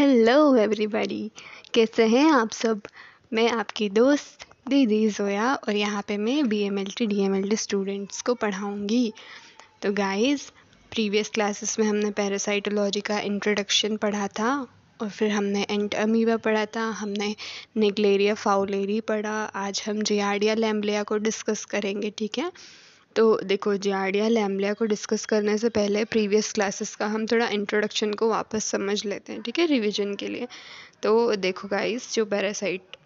Hello everybody, कैसे हैं आप सब। मैं आपकी दोस्त दीदी ज़ोया और यहाँ पे मैं BMLT DMLT स्टूडेंट्स को पढ़ाऊँगी। तो गाइस, प्रीवियस क्लासेस में हमने पैरासाइटोलॉजी का इंट्रोडक्शन पढ़ा था और फिर हमने एंट अमीबा पढ़ा था, हमने निग्लेरिया फाउलेरी पढ़ा। आज हम जियार्डिया लैम्ब्लिया को डिस्कस करेंगे, ठीक है। तो देखो, जियार्डिया लैम्ब्लिया को डिस्कस करने से पहले प्रीवियस क्लासेस का हम थोड़ा इंट्रोडक्शन को वापस समझ लेते हैं, ठीक है, रिवीजन के लिए। तो देखो गाइस, जो पैरासाइट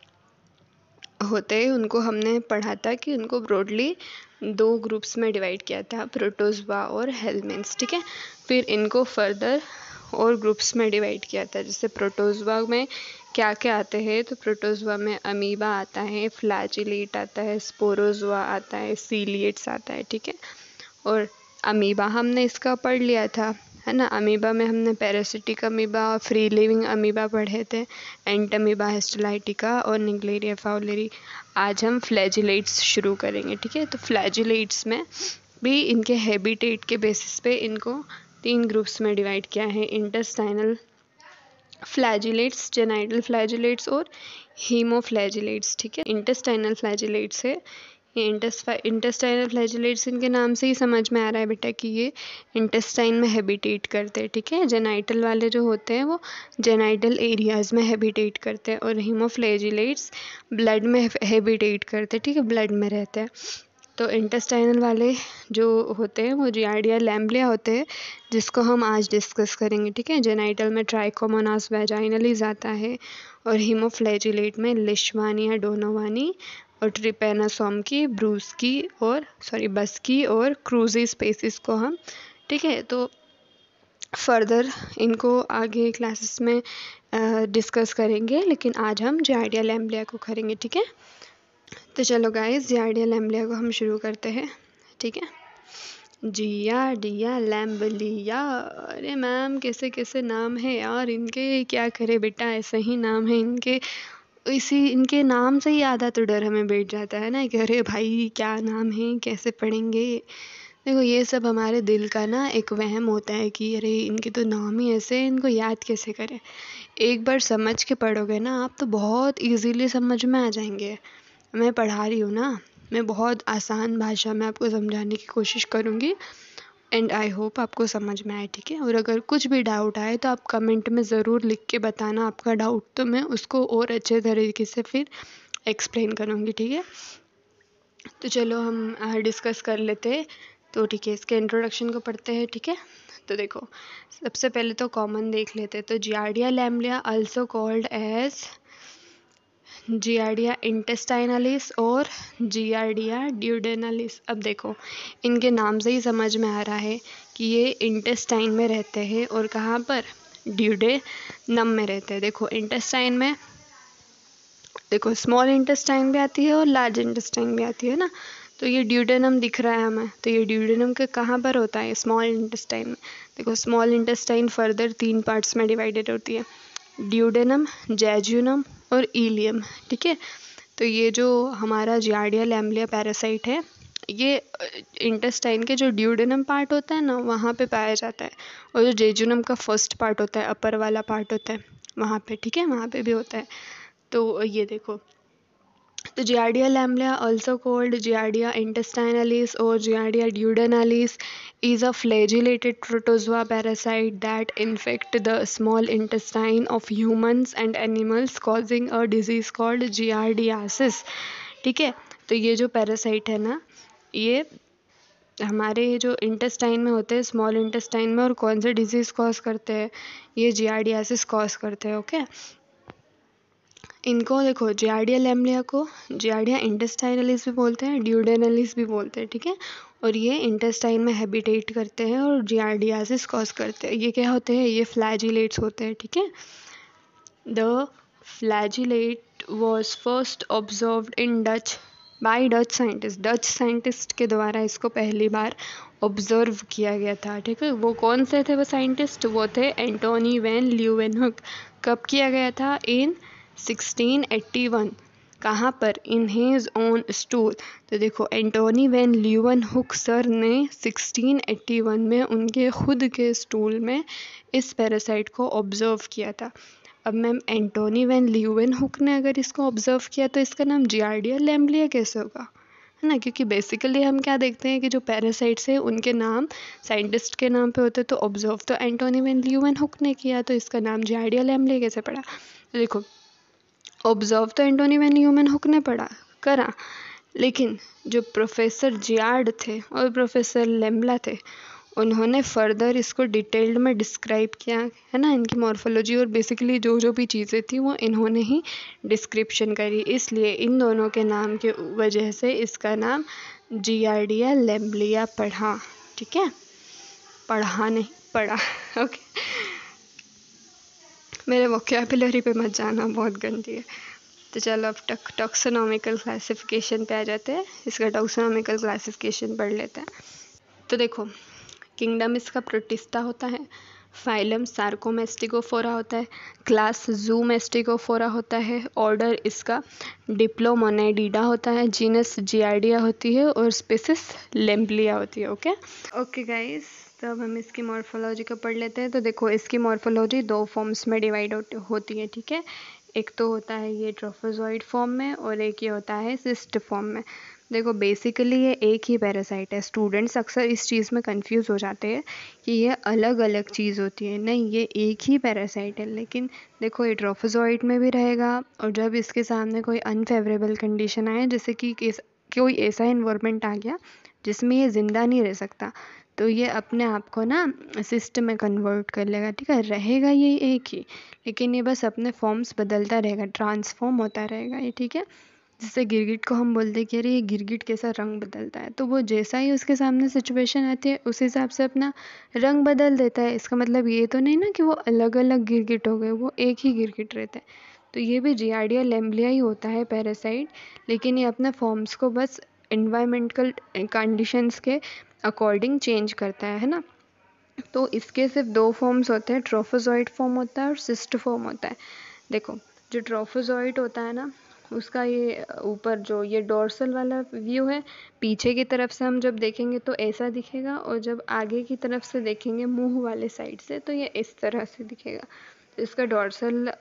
होते हैं उनको हमने पढ़ा था कि उनको ब्रॉडली 2 ग्रुप्स में डिवाइड किया था, प्रोटोजोआ और हेलमिन्थ्स, ठीक है। फिर इनको फर्दर और ग्रुप्स में डिवाइड किया था। जैसे प्रोटोजोआ में क्या क्या आते हैं, तो प्रोटोजोआ में अमीबा आता है, फ्लैजिलेट आता है, स्पोरोजोआ आता है, सीलिएट्स आता है, ठीक है। और अमीबा हमने इसका पढ़ लिया था, है ना। अमीबा में हमने parasitic amoeba, free living amoeba पढ़े थे, एंट अमीबा, हिस्टोलाइटिका और निग्लेरिया फाउलेरी। आज हम फ्लैजिलेट्स शुरू करेंगे, ठीक है। तो फ्लैजिलेट्स में भी इनके हैबिटेट के बेसिस पे इनको 3 ग्रुप्स में डिवाइड किया है, इंटेस्टाइनल फ्लैजिलेट्स, जेनाइटल फ्लैजिलेट्स और हीमोफ्लैजिलेट्स, ठीक है। इंटेस्टाइनल फ्लैजिलेट्स है, ये इंटेस्टाइनल फ्लैजिलेट्स इनके नाम से ही समझ में आ रहा है बेटा कि ये इंटेस्टाइन में हैबिटेट करते हैं, ठीक है। जेनाइटल वाले जो होते हैं वो जेनाइटल एरियाज़ में हैबिटेट करते हैं और हीमोफ्लैजिलेट्स ब्लड में हैबिटेट करते हैं, ठीक है, ब्लड में रहते हैं। तो इंटेस्टाइनल वाले जो होते हैं वो जियार्डिया लैम्ब्लिया होते हैं, जिसको हम आज डिस्कस करेंगे, ठीक है। जेनाइटल में ट्राइकोमोनास वैजाइनलीज आता है और हीमोफ्लैजिलेट में लिश्वानिया डोनोवानी और ट्रिपेनासोम की, बस्की और क्रूजी स्पेसिस को हम, ठीक है। तो फर्दर इनको आगे क्लासेस में डिस्कस करेंगे, लेकिन आज हम जियार्डिया लैम्ब्लिया को करेंगे, ठीक है। तो चलो गाइस, जियार्डिया लैम्ब्लिया को हम शुरू करते हैं, ठीक है। जियार्डिया लैम्ब्लिया, अरे मैम कैसे कैसे नाम है यार इनके, क्या करे बेटा, ऐसे ही नाम है इनके। इनके नाम से ही आधा तो डर हमें बैठ जाता है ना कि अरे भाई क्या नाम है, कैसे पढ़ेंगे। देखो, ये सब हमारे दिल का ना एक वहम होता है कि अरे इनके तो नाम ही ऐसे हैं, इनको याद कैसे करें। एक बार समझ के पढ़ोगे ना आप तो बहुत इजीली समझ में आ जाएंगे। मैं पढ़ा रही हूँ ना, मैं बहुत आसान भाषा में आपको समझाने की कोशिश करूँगी एंड आई होप आपको समझ में आए, ठीक है। और अगर कुछ भी डाउट आए तो आप कमेंट में ज़रूर लिख के बताना आपका डाउट, तो मैं उसको और अच्छे तरीके से फिर एक्सप्लेन करूँगी, ठीक है। तो चलो हम डिस्कस कर लेते हैं। तो ठीक है, इसके इंट्रोडक्शन को पढ़ते हैं, ठीक है। तो देखो, सबसे पहले तो कॉमन देख लेते हैं। तो Giardia lamblia also called as Giardia intestinalis और जियार्डिया ड्यूडेनालिस। अब देखो, इनके नाम से ही समझ में आ रहा है कि ये इंटेस्टाइन में रहते हैं और कहाँ पर, ड्यूडेनम में रहते हैं। देखो इंटेस्टाइन में, देखो स्मॉल इंटेस्टाइन भी आती है और लार्ज इंटेस्टाइन भी आती है ना। तो ये ड्यूडेनम दिख रहा है हमें, तो ये ड्यूडेनम के कहाँ पर होता है, स्मॉल इंटेस्टाइन में। देखो, स्मॉल इंटेस्टाइन फर्दर 3 पार्ट्स में डिवाइडेड होती है, ड्यूडेनम, जेजुनम और इलियम, ठीक है। तो ये जो हमारा जियार्डिया लैम्ब्लिया पैरासाइट है, ये इंटेस्टाइन के जो ड्यूडेनम पार्ट होता है ना वहाँ पे पाया जाता है, और जो जेजुनम का फर्स्ट पार्ट होता है, अपर वाला पार्ट होता है वहाँ पे, ठीक है, वहाँ पे भी होता है। तो ये देखो, तो Giardia lamblia also called Giardia intestinalis or Giardia duodenalis is a flagellated protozoa parasite that infect the small intestine of humans and animals causing a disease called giardiasis, ठीक है। तो ये जो पैरासाइट है ना, ये हमारे जो इंटेस्टाइन में होते हैं, स्मॉल इंटेस्टाइन में, और कौन से डिजीज़ कॉज करते हैं, ये जियार्डियासिस कॉज करते हैं, ओके। इनको देखो, जियार्डिया लैम्ब्लिया को जियार्डिया इंटेस्टाइनलिस भी बोलते हैं, ड्यूडेनलिस भी बोलते हैं, ठीक है। और ये इंटेस्टाइन में हैबिटेट करते हैं और जियार्डियासिस कॉज करते हैं। ये क्या होते हैं, ये फ्लैजिलेट्स होते हैं, ठीक है। The flagellate was first observed in Dutch by Dutch scientist के द्वारा इसको पहली बार ऑब्जर्व किया गया था, ठीक है। वो कौन से थे वो साइंटिस्ट, वो थे एंटोनी वैन ल्यूवेनहुक। कब किया गया था, इन 1681। कहाँ पर, इन हिज ओन स्टूल। तो देखो, एंटोनी वैन ल्यूवेनहुक सर ने 1681 में उनके खुद के स्टूल में इस पैरासाइट को ऑब्जर्व किया था। अब मैम एंटोनी वैन ल्यूवेनहुक ने अगर इसको ऑब्जर्व किया तो इसका नाम जियार्डिया लैम्ब्लिया कैसे होगा, है ना, क्योंकि बेसिकली हम क्या देखते हैं कि जो पैरासाइट्स है उनके नाम साइंटिस्ट के नाम पे होते हैं, तो ऑब्जर्व तो एंटोनी वैन ल्यूवेनहुक ने किया, तो इसका नाम जियार्डिया लैम्ब्लिया कैसे पड़ा। तो देखो ऑब्जर्व तो एंटोनी वैन ल्यूवेनहुक ने करा, लेकिन जो प्रोफेसर जियार्ड थे और प्रोफेसर लेम्बला थे उन्होंने फर्दर इसको डिटेल्ड में डिस्क्राइब किया, है ना, इनकी मॉर्फोलॉजी और बेसिकली जो जो भी चीज़ें थी वो इन्होंने ही डिस्क्रिप्शन करी, इसलिए इन दोनों के नाम के वजह से इसका नाम जियार्डिया लैम्ब्लिया पड़ा। ठीक है, पढ़ा नहीं पड़ा। ओके, मेरे वोकैबुलरी पे मत जाना, बहुत गंदी है। तो चलो अब टॉक्सोनॉमिकल क्लासिफिकेशन पे आ जाते हैं, इसका टॉक्सोनॉमिकल क्लासिफिकेशन पढ़ लेते हैं। तो देखो किंगडम इसका प्रोटिस्टा होता है, फाइलम सार्कोमेस्टिकोफोरा होता है, क्लास ज़ूमेस्टिकोफोरा होता है, ऑर्डर इसका डिप्लोमोनेडिडा होता है, जीनस जियार्डिया होती है और स्पीसीज लेम्ब्लिया होती है। ओके गाइस, तो अब हम इसकी मॉर्फोलॉजी को पढ़ लेते हैं। तो देखो इसकी मॉर्फोलॉजी 2 फॉर्म्स में डिवाइड होती है। ठीक है, एक तो होता है ये ट्रोफोजॉइड फॉर्म में और एक ये होता है सिस्ट फॉर्म में। देखो बेसिकली ये एक ही पैरासाइट है। स्टूडेंट्स अक्सर इस चीज़ में कंफ्यूज हो जाते हैं कि ये अलग अलग चीज़ होती है, नहीं ये एक ही पैरासाइट है। लेकिन देखो ये ट्रोफोजॉइड में भी रहेगा और जब इसके सामने कोई अनफेवरेबल कंडीशन आए, जैसे कि कोई ऐसा इन्वायरमेंट आ गया जिसमें ये ज़िंदा नहीं रह सकता, तो ये अपने आप को ना सिस्ट में कन्वर्ट कर लेगा। ठीक है, रहेगा ये एक ही, लेकिन ये बस अपने फॉर्म्स बदलता रहेगा, ट्रांसफॉर्म होता रहेगा ये। ठीक है, जैसे गिरगिट को हम बोलते हैं कि अरे ये गिरगिट कैसा रंग बदलता है, तो वो जैसा ही उसके सामने सिचुएशन आती है उस हिसाब से अपना रंग बदल देता है। इसका मतलब ये तो नहीं ना कि वो अलग अलग गिरगिट हो गए, वो एक ही गिरगिट रहता है। तो ये भी जियार्डिया लैम्ब्लिया ही होता है पैरासाइट, लेकिन ये अपने फॉर्म्स को बस इन्वायरमेंटल कंडीशंस के अकॉर्डिंग चेंज करता है ना। तो इसके सिर्फ 2 फॉर्म्स होते हैं, ट्रोफोजॉइड फॉर्म होता है और सिस्ट फॉर्म होता है। देखो जो ट्रोफोजॉइड होता है ना, उसका ये ऊपर जो ये डोर्सल वाला व्यू है, पीछे की तरफ से हम जब देखेंगे तो ऐसा दिखेगा, और जब आगे की तरफ से देखेंगे मुंह वाले साइड से तो ये इस तरह से दिखेगा। तो इसका डोर्सल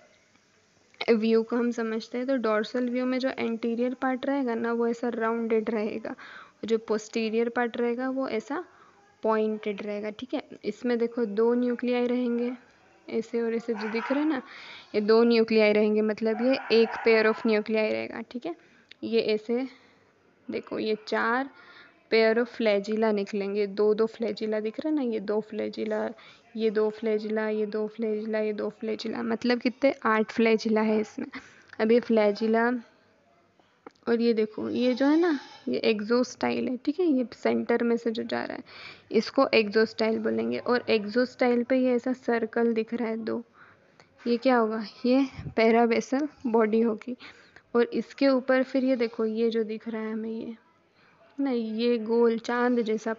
व्यू को हम समझते हैं, तो डोर्सल व्यू में जो एंटीरियर पार्ट रहेगा ना वो ऐसा राउंडेड रहेगा, और जो पोस्टीरियर पार्ट रहेगा वो ऐसा पॉइंटेड रहेगा। ठीक है, इसमें देखो 2 न्यूक्लियाई रहेंगे, ऐसे और ऐसे जो दिख रहे हैं ना, ये 2 न्यूक्लियाई रहेंगे, मतलब ये एक पेयर ऑफ न्यूक्लियाई रहेगा। ठीक है, ये ऐसे देखो ये 4 पेयर ऑफ फ्लैजिला निकलेंगे, 2 फ्लैजिला दिख रहा है ना, ये 2 फ्लैजिला, ये 2 फ्लैजिला, ये 2 फ्लैजिला, ये 2 फ्लैजिला, मतलब कितने 8 फ्लैजिला है इसमें। अब ये फ्लैजिला और ये देखो ये जो है ना ये एक्सोस्टाइल है। ठीक है, ये सेंटर में से जो जा रहा है इसको एक्सोस्टाइल बोलेंगे, और एक्सोस्टाइल पे ये ऐसा सर्कल दिख रहा है 2, ये क्या होगा, ये पैरावेसल बॉडी होगी। और इसके ऊपर फिर ये देखो ये जो दिख रहा है हमें, ये ना ये गोल चांद जैसा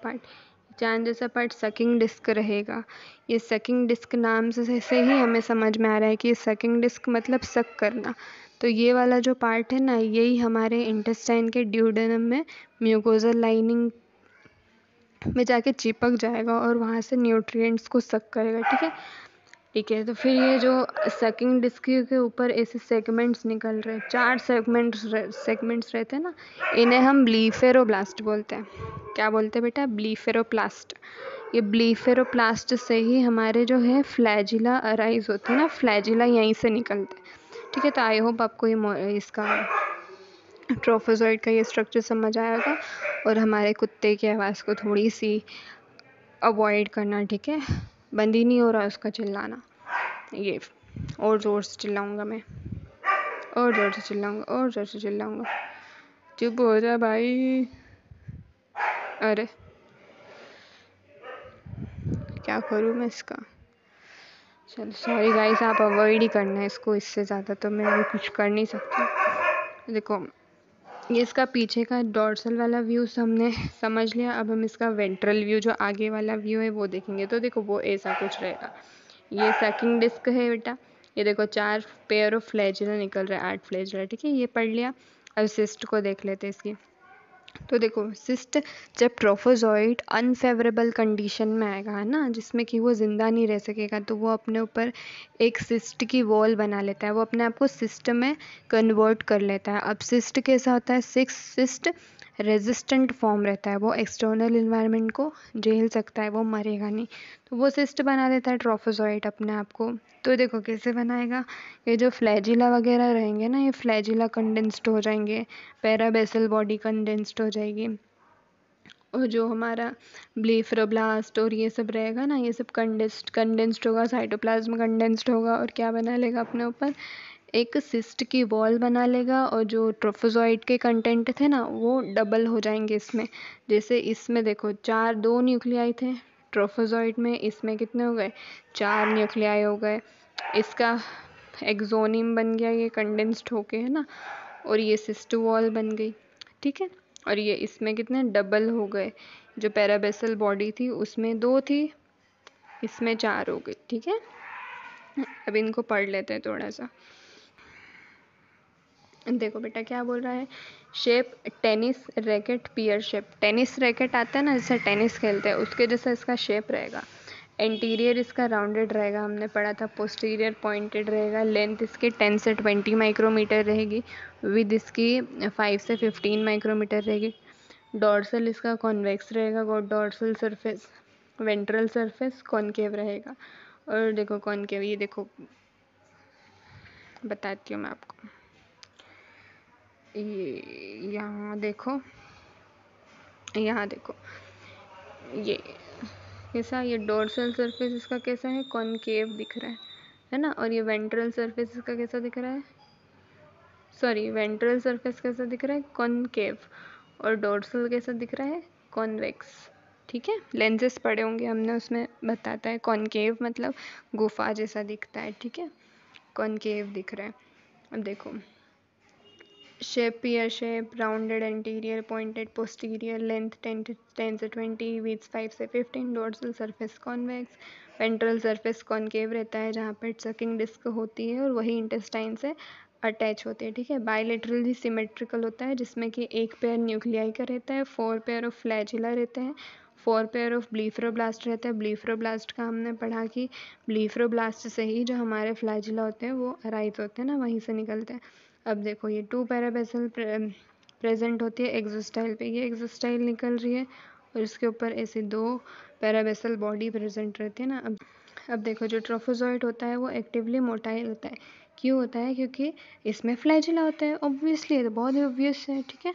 पार्ट सकिंग डिस्क रहेगा। ये सकिंग डिस्क नाम से ही हमें समझ में आ रहा है कि ये सकिंग डिस्क मतलब सक करना। तो ये वाला जो पार्ट है ना, यही हमारे इंटेस्टाइन के ड्यूडेनम में म्यूकोजल लाइनिंग में जाके चिपक जाएगा और वहाँ से न्यूट्रिएंट्स को सक करेगा। ठीक है, तो फिर ये जो सकिंग डिस्क के ऊपर ऐसे सेगमेंट्स निकल रहे हैं, 4 सेगमेंट्स रहते हैं ना, इन्हें हम ब्लीफेरोब्लास्ट बोलते हैं। क्या बोलते हैं बेटा, ब्लीफेरोप्लास्ट। ये ब्लीफेरोप्लास्ट से ही हमारे जो है फ्लैजिला अराइज होते हैं ना, फ्लैजिला यहीं से निकलते हैं। ठीक है, तो आई होप आपको ये इसका ट्रोफोजॉइड का ये स्ट्रक्चर समझ आएगा, और हमारे कुत्ते की आवाज़ को थोड़ी सी अवॉइड करना। ठीक है, बंद ही नहीं हो रहा उसका चिल्लाना, ये और ज़ोर से चिल्लाऊंगा मैं, और ज़ोर से चिल्लाऊंगा, और ज़ोर से चिल्लाऊंगा। चुप हो जा भाई, अरे क्या करूँ मैं इसका। चलो सॉरी गाइस, आप अवॉइड ही करना है इसको, इससे ज़्यादा तो मैं कुछ कर नहीं सकती। देखो ये इसका पीछे का डॉर्सल वाला व्यू हमने समझ लिया, अब हम इसका वेंट्रल व्यू जो आगे वाला व्यू है वो देखेंगे। तो देखो वो ऐसा कुछ रहेगा, ये सकिंग डिस्क है बेटा, ये देखो 4 पेयर ऑफ फ्लैजिला निकल रहा है, 8 फ्लैजिला। ठीक है, ये पढ़ लिया। अब सिस्ट को देख लेते हैं इसकी। तो देखो सिस्ट जब ट्रोफोजोइट अनफेवरेबल कंडीशन में आएगा, है ना, जिसमें कि वो ज़िंदा नहीं रह सकेगा, तो वो अपने ऊपर एक सिस्ट की वॉल बना लेता है, वो अपने आप को सिस्ट में कन्वर्ट कर लेता है। अब सिस्ट कैसा होता है, सिस्ट रेजिस्टेंट फॉर्म रहता है, वो एक्सटर्नल इन्वायरमेंट को झेल सकता है, वो मरेगा नहीं, तो वो सिस्ट बना देता है ट्रोफोजोइट अपने आप को। तो देखो कैसे बनाएगा, ये जो फ्लैजिला वगैरह रहेंगे ना, ये फ्लैजिला कंडेंस्ड हो जाएंगे, पैराबेसल बॉडी कंडेंस्ड हो जाएगी, और जो हमारा ब्लीफरोब्लास्ट और ये सब रहेगा ना, ये सब कंडेंस्ड होगा, साइटोप्लाज्म कंडेंस्ड होगा, और क्या बना लेगा अपने ऊपर, एक सिस्ट की वॉल बना लेगा, और जो ट्रोफोजोइट के कंटेंट थे ना वो डबल हो जाएंगे इसमें। जैसे इसमें देखो दो न्यूक्लियाई थे ट्रोफोजोइट में, इसमें कितने हो गए, 4 न्यूक्लियाई हो गए। इसका एक्सोनिम बन गया ये कंडेंस्ड होके, है ना, और ये सिस्ट वॉल बन गई, ठीक है। और ये इसमें कितने डबल हो गए, जो पैराबेसल बॉडी थी उसमें 2 थी, इसमें 4 हो गई, ठीक है। अब इनको पढ़ लेते हैं थोड़ा सा। देखो बेटा क्या बोल रहा है, शेप टेनिस रैकेट पियर शेप, टेनिस रैकेट आता है ना, जैसे टेनिस खेलते हैं उसके जैसा इसका शेप रहेगा। इंटीरियर इसका राउंडेड रहेगा, हमने पढ़ा था, पोस्टीरियर पॉइंटेड रहेगा, लेंथ इसकी 10 से 20 माइक्रोमीटर रहेगी, विद इसकी 5 से 15 माइक्रोमीटर रहेगी। डॉर्सल इसका कॉन्वेक्स रहेगा, dorsal surface, ventral surface concave रहेगा। और देखो कॉनकेव, ये देखो बताती हूँ मैं आपको, ये यहाँ देखो, यहाँ देखो ये कैसा, ये डोर्सल सरफेस इसका कैसा है, कॉनकेव दिख रहा है ना, और ये वेंट्रल सरफेस इसका कैसा दिख रहा है, सॉरी वेंट्रल सरफेस कैसा दिख रहा है, कॉनकेव, और डोर्सल कैसा दिख रहा है, कॉन्वेक्स, ठीक है। लेंसेस पढ़े होंगे हमने, उसमें बताता है कॉनकेव मतलब गुफा जैसा दिखता है, ठीक है, कॉनकेव दिख रहा है। अब देखो शेप पियर shape, rounded interior, pointed posterior, length 10 से 20, विड्थ 5 से 15, dorsal surface convex, ventral surface concave रहता है जहाँ पर सकिंग डिस्क होती है और वही इंटेस्टाइन से अटैच होते हैं, ठीक है। बायलेटरली सिमेट्रिकल होता है, जिसमें कि एक पेयर न्यूक्लियाई का रहता है, 4 पेयर ऑफ फ्लैजिला रहते हैं, 4 पेयर ऑफ ब्लीफरोब्लास्ट रहता है। ब्लीफरोब्लास्ट का हमने पढ़ा कि ब्लीफरोब्लास्ट से ही जो हमारे फ्लैजिला होते हैं वो अराइज होते हैं ना, वहीं से निकलते हैं। अब देखो ये 2 पैराबेसल प्रेजेंट होती है एक्सोस्टाइल पे, ये एक्सोस्टाइल निकल रही है, और इसके ऊपर ऐसे 2 पैराबेसल बॉडी प्रेजेंट रहती है ना। अब देखो जो ट्रोफोजोइट होता है वो एक्टिवली मोटाइल होता है, क्यों होता है, क्योंकि इसमें फ्लैजिला होता है, ऑब्वियसली, तो बहुत ही ऑब्वियस है, ठीक है।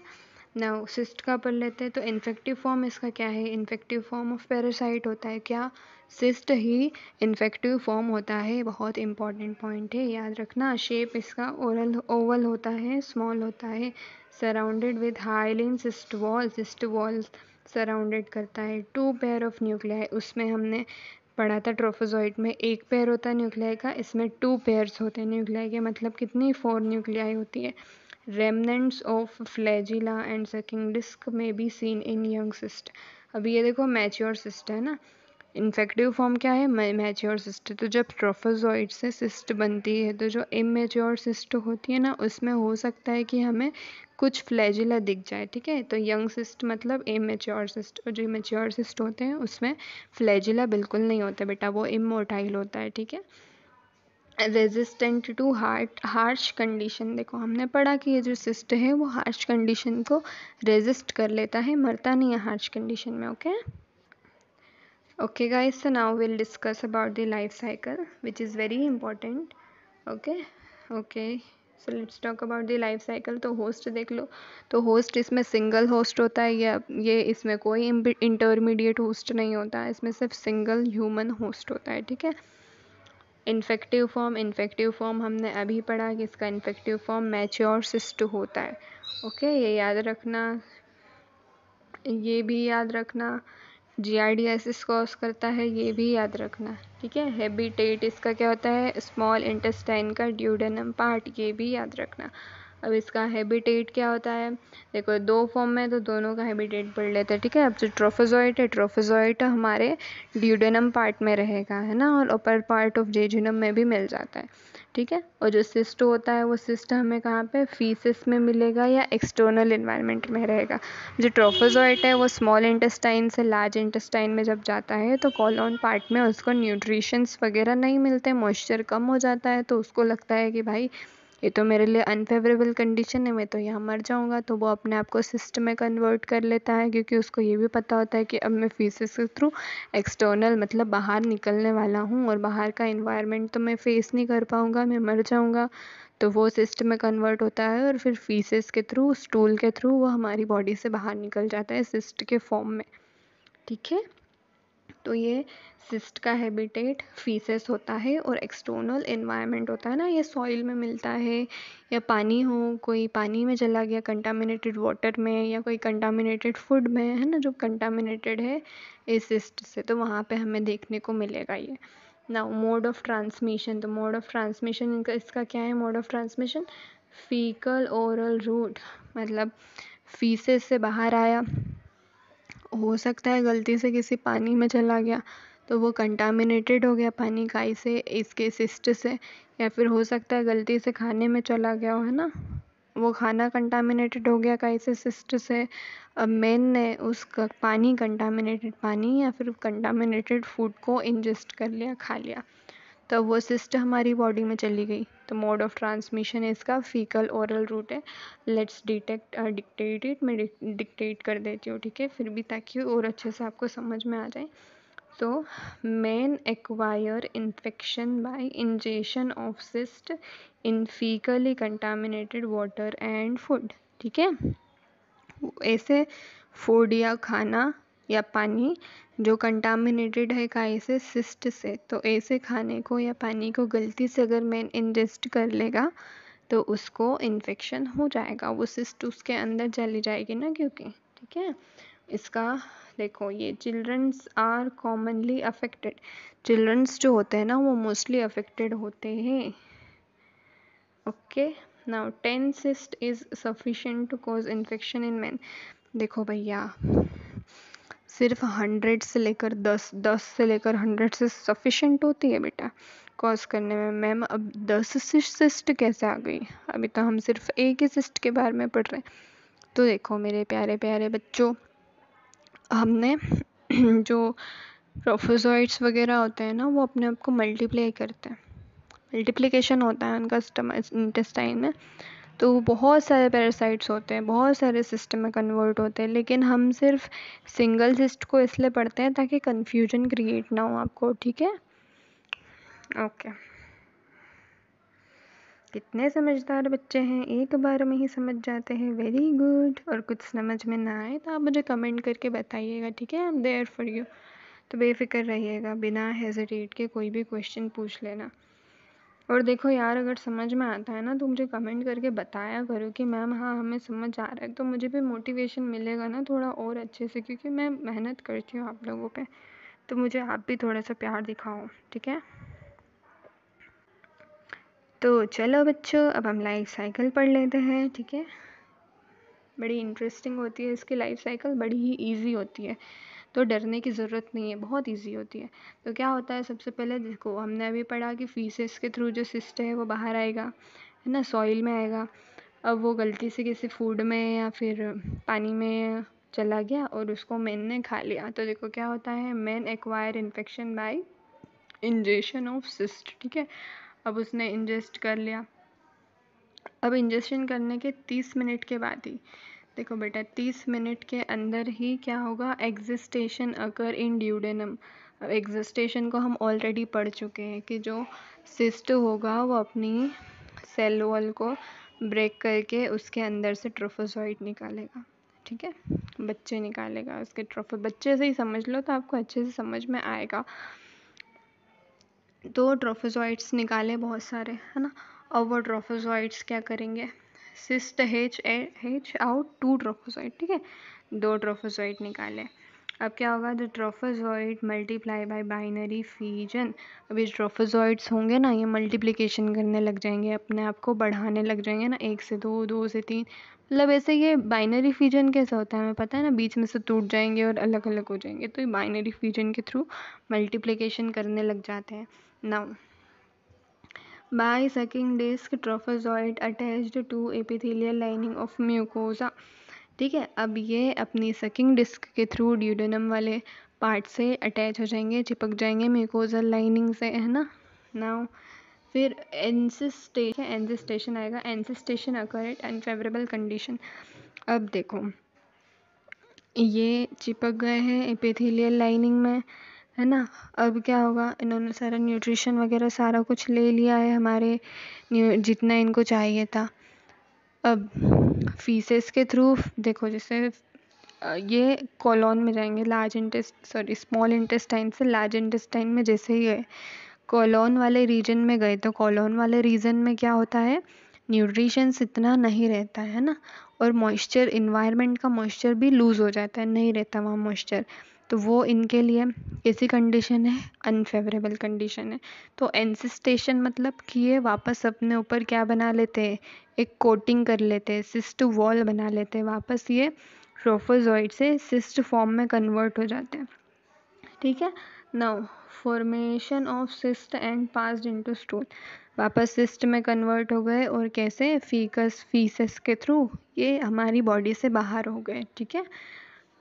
नाउ सिस्ट का पढ़ लेते हैं, तो इन्फेक्टिव फॉर्म इसका क्या है, इन्फेक्टिव फॉर्म ऑफ पैरासाइट होता है, क्या, सिस्ट ही इन्फेक्टिव फॉर्म होता है, बहुत इंपॉर्टेंट पॉइंट है, याद रखना। शेप इसका ओवल होता है, स्मॉल होता है, surrounded with hyaline cyst wall surrounded करता है। 2 पेयर ऑफ न्यूक्लियाई, उसमें हमने पढ़ा था ट्रोफोजोइट में 1 पेयर होता है न्यूक्लियाई का, इसमें 2 पेयर्स होते हैं न्यूक्लियाई के, मतलब कितनी 4 न्यूक्लियाई होती है। Remnants of flagella and sucking disc may be seen in young cyst. अब ये देखो मैच्योर सिस्ट है ना, इन्फेक्टिव फॉर्म क्या है, मैच्योर सिस्ट। तो जब ट्रोफोजोइट से सिस्ट बनती है, तो जो इमेच्योर सिस्ट होती है ना, उसमें हो सकता है कि हमें कुछ फ्लैजिला दिख जाए, ठीक है। तो यंग सिस्ट मतलब इमेच्योर सिस्ट, और जो इमेच्योर सिस्ट होते हैं उसमें फ्लैजिला बिल्कुल नहीं होता बेटा, वो इमोटाइल होता है, ठीक है। रेजिस्टेंट टू हार्श कंडीशन, देखो हमने पढ़ा कि ये जो सिस्ट है वो हार्श कंडीशन को रेजिस्ट कर लेता है, मरता नहीं है हार्श कंडीशन में, okay. Okay guys, so now we'll discuss about the life cycle, which is very important. Okay, so let's talk about the life cycle. तो होस्ट देख लो, तो होस्ट इसमें सिंगल होस्ट होता है, या ये इसमें कोई इंटरमीडिएट होस्ट नहीं होता है, इसमें सिर्फ सिंगल ह्यूमन होस्ट होता है, ठीक है। इन्फेक्टिव फॉर्म हमने अभी पढ़ा कि इसका इन्फेक्टिव फॉर्म मैच्योर सिस्ट होता है, ओके, ये याद रखना, ये भी याद रखना। GRDIS कॉज करता है, ये भी याद रखना, ठीक है। हैबिटेट इसका क्या होता है, स्मॉल इंटेस्टाइन का ड्यूडेनम पार्ट, ये भी याद रखना। अब इसका हैबिटेट क्या होता है, देखो 2 फॉर्म में, तो दोनों का हैबिटेट पढ़ लेते हैं, ठीक है। अब जो ट्रोफोजोइट है, ट्रोफोजोइट हमारे ड्यूडेनम पार्ट में रहेगा, है ना, और अपर पार्ट ऑफ जेजुनम में भी मिल जाता है। ठीक है। और जो सिस्ट होता है वो सिस्ट हमें कहाँ पे फीसिस में मिलेगा या एक्सटर्नल इन्वायरमेंट में रहेगा। जो ट्रोफोजोइट है वो स्मॉल इंटेस्टाइन से लार्ज इंटेस्टाइन में जब जाता है तो कॉलोन पार्ट में उसको न्यूट्रिशंस वगैरह नहीं मिलते, मॉइस्चर कम हो जाता है, तो उसको लगता है कि भाई ये तो मेरे लिए अनफेवरेबल कंडीशन है, मैं तो यहाँ मर जाऊँगा, तो वो अपने आप को सिस्ट में कन्वर्ट कर लेता है, क्योंकि उसको ये भी पता होता है कि अब मैं फीसिस के थ्रू एक्सटर्नल मतलब बाहर निकलने वाला हूँ और बाहर का इन्वायरमेंट तो मैं फेस नहीं कर पाऊँगा, मैं मर जाऊँगा। तो वो सिस्ट में कन्वर्ट होता है और फिर फीसिस के थ्रू, स्टूल के थ्रू वो हमारी बॉडी से बाहर निकल जाता है सिस्ट के फॉर्म में। ठीक है, तो ये सिस्ट का हैबिटेट फीसेस होता है। और एक्सटर्नल एनवायरनमेंट होता है ना, ये सॉइल में मिलता है या पानी हो, कोई पानी में चला गया कंटामिनेटेड वाटर में, या कोई कंटामिनेटेड फूड में, है ना, जो कंटामिनेटेड है इस सिस्ट से, तो वहाँ पे हमें देखने को मिलेगा ये। नाउ मोड ऑफ ट्रांसमिशन, तो मोड ऑफ ट्रांसमिशन इनका इसका क्या है mode of transmission? Faecal oral route, मतलब फीसेस से बाहर आया, हो सकता है गलती से किसी पानी में चला गया तो वो कंटामिनेटेड हो गया पानी काई से, इसके सिस्ट से, या फिर हो सकता है गलती से खाने में चला गया हो, है ना, वो खाना कंटामिनेटेड हो गया काई से, सिस्ट से। अब मैन ने उसका पानी, कंटामिनेटेड पानी या फिर कंटामिनेटेड फूड को इंजेस्ट कर लिया, खा लिया, तो वो सिस्ट हमारी बॉडी में चली गई। तो मोड ऑफ ट्रांसमिशन इसका फीकल ओरल रूट है। लेट्स डिक्टेट इट, मैं डिक्टेट कर देती हूँ, ठीक है, फिर भी ताकि और अच्छे से आपको समझ में आ जाए। तो man acquire infection by ingestion of cyst in faecally contaminated water and food. ठीक है, ऐसे फूड या खाना या पानी जो कंटामिनेटेड है काहे से, सिस्ट से, तो ऐसे खाने को या पानी को गलती से अगर मैन इंजेस्ट कर लेगा तो उसको इन्फेक्शन हो जाएगा, वो सिस्ट उसके अंदर चली जाएगी ना, क्योंकि ठीक है। इसका देखो, ये childrens are commonly affected, childrens जो होते हैं ना वो मोस्टली अफेक्टेड होते हैं। Okay, now 10 cyst is sufficient to cause infection in men। देखो भैया, सिर्फ 100 से लेकर 10 से लेकर 100 से सफिशेंट होती है बेटा कॉज करने में। मैम अब 10 सिस्ट कैसे आ गई? अभी तो हम सिर्फ एक ही सिस्ट के बारे में पढ़ रहे हैं। तो देखो मेरे प्यारे प्यारे बच्चों, हमने जो ट्रोफोजोइट्स वगैरह होते हैं ना, वो अपने आप को मल्टीप्लाई करते हैं, मल्टीप्लिकेशन होता है उनका इंटेस्टाइन में। तो बहुत सारे पैरासाइट्स होते हैं, बहुत सारे सिस्टम में कन्वर्ट होते हैं, लेकिन हम सिर्फ सिंगल सिस्ट को इसलिए पढ़ते हैं ताकि कन्फ्यूजन क्रिएट ना हो आपको। ठीक है, ओके। कितने समझदार बच्चे हैं, एक बार में ही समझ जाते हैं, वेरी गुड। और कुछ समझ में ना आए तो आप मुझे कमेंट करके बताइएगा, ठीक है, I am there for you. तो बेफिक्र रहिएगा, बिना हेजिटेट के कोई भी क्वेश्चन पूछ लेना। और देखो यार, अगर समझ में आता है ना तो मुझे कमेंट करके बताया करो कि मैम हाँ हमें समझ आ रहा है, तो मुझे भी मोटिवेशन मिलेगा ना थोड़ा और अच्छे से, क्योंकि मैं मेहनत करती हूँ आप लोगों पे, तो मुझे आप भी थोड़ा सा प्यार दिखाओ, ठीक है। तो चलो बच्चों, अब हम लाइफ साइकिल पढ़ लेते हैं, ठीक है। बड़ी इंटरेस्टिंग होती है इसकी लाइफ साइकिल, बड़ी ही ईजी होती है, तो डरने की ज़रूरत नहीं है, बहुत इजी होती है। तो क्या होता है, सबसे पहले देखो हमने अभी पढ़ा कि फीसेस के थ्रू जो सिस्ट है वो बाहर आएगा, है ना, सॉइल में आएगा। अब वो गलती से किसी फूड में या फिर पानी में चला गया और उसको मैन ने खा लिया, तो देखो क्या होता है, man acquire infection by ingestion of cyst. ठीक है, अब उसने इंजेस्ट कर लिया। अब इंजेक्शन करने के 30 मिनट के बाद ही, देखो बेटा 30 मिनट के अंदर ही क्या होगा, एग्जिस्टेशन अकर इन ड्यूडेनम। अब एग्जिस्टेशन को हम ऑलरेडी पढ़ चुके हैं कि जो सिस्ट होगा वो अपनी सेल वॉल को ब्रेक करके उसके अंदर से ट्रोफोजोइट निकालेगा, ठीक है, बच्चे निकालेगा उसके ट्रोफो, बच्चे से ही समझ लो तो आपको अच्छे से समझ में आएगा। तो ट्रोफोजोइट्स निकाले बहुत सारे, है ना। और वो ट्रोफोजोइट्स क्या करेंगे, सिस्ट हेच आउट 2 ट्रोफोजोइट, ठीक है, 2 ट्रोफोजोइट निकाले। अब क्या होगा, जो trophozoite multiply by binary fission. अब ये ट्रोफोजोइट्स होंगे ना, ये मल्टीप्लिकेशन करने लग जाएंगे, अपने आप को बढ़ाने लग जाएंगे ना, 1 से 2, 2 से 3, मतलब ऐसे। ये बाइनरी फीजन कैसा होता है हमें पता है ना, बीच में से टूट जाएंगे और अलग अलग हो जाएंगे, तो ये बाइनरी फीजन के थ्रू मल्टीप्लिकेशन करने लग जाते हैं। Now by sucking disc trophozoite attached to epithelial lining of mucosa। ठीक है, अब ये अपनी सकिंग डिस्क के थ्रू ड्यूडेनम वाले पार्ट से अटैच हो जाएंगे, चिपक जाएंगे म्यूकोजल लाइनिंग से, है ना। नाउ फिर एंसिस्टेशन आएगा। एंसिस्टेशन अकर एट अनफेवरेबल कंडीशन। अब देखो ये चिपक गए हैं एपिथेलियल लाइनिंग में, है ना। अब क्या होगा, इन्होंने सारा न्यूट्रिशन वगैरह सारा कुछ ले लिया है हमारे, जितना इनको चाहिए था। अब फीसेस के थ्रू देखो, जैसे ये कॉलोन में जाएंगे, स्मॉल इंटेस्टाइन से लार्ज इंटेस्टाइन में जैसे ही गए, कॉलोन वाले रीजन में गए, तो कॉलोन वाले रीजन में क्या होता है, न्यूट्रिशंस इतना नहीं रहता है ना, और मॉइस्चर, इन्वायरमेंट का मॉइस्चर भी लूज़ हो जाता है, नहीं रहता वहाँ मॉइस्चर। तो वो इनके लिए कैसी कंडीशन है, अनफेवरेबल कंडीशन है। तो एंसिस्टेशन मतलब कि ये वापस अपने ऊपर क्या बना लेते हैं, एक कोटिंग कर लेते हैं, सिस्ट वॉल बना लेते हैं, वापस ये ट्रोफोजॉइड से सिस्ट फॉर्म में कन्वर्ट हो जाते हैं। ठीक है, now formation of cyst and passed into stool, वापस सिस्ट में कन्वर्ट हो गए, और कैसे, फीसेस के थ्रू ये हमारी बॉडी से बाहर हो गए। ठीक है,